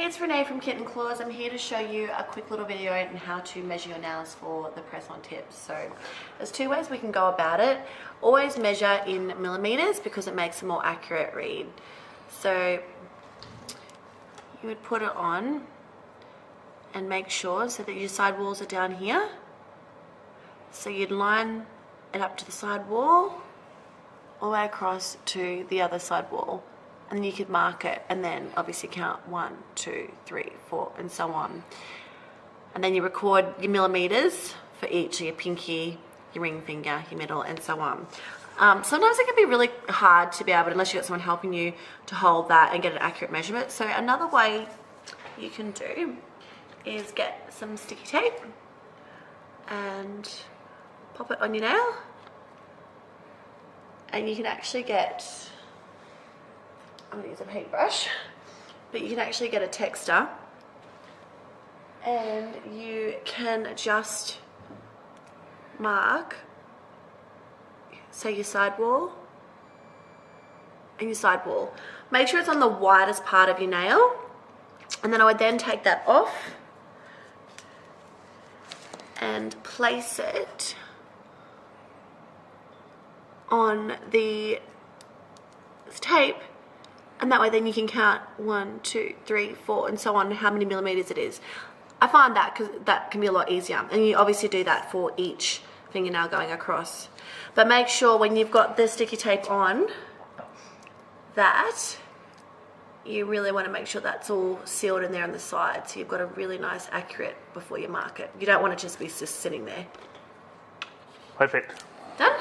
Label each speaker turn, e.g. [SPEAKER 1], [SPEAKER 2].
[SPEAKER 1] It's Renee from Kitten Claws. I'm here to show you a quick little video on how to measure your nails for the press-on tips. So there's two ways we can go about it. Always measure in millimeters because it makes a more accurate read. So you would put it on and make sure so that your side walls are down here. So you'd line it up to the side wall all the way across to the other side wall. And you could mark it and then obviously count 1, 2, 3, 4 and so on. And then you record your millimeters for each, so your pinky, your ring finger, your middle and so on. Sometimes it can be really hard to be able to, unless you've got someone helping you, to hold that and get an accurate measurement. So another way you can do is get some sticky tape and pop it on your nail. And you can actually get, I'm going to use a paintbrush, but you can actually get a texter and you can just mark, say, your side wall and your side wall. Make sure it's on the widest part of your nail, and then I would then take that off and place it on the tape. And that way then you can count 1, 2, 3, 4 and so on, how many millimeters it is. I find that because that can be a lot easier. And you obviously do that for each fingernail going across. But make sure when you've got the sticky tape on that you really want to make sure that's all sealed in there on the side. So you've got a really nice accurate before you mark it. You don't want it just be just sitting there.
[SPEAKER 2] Perfect.
[SPEAKER 1] Done?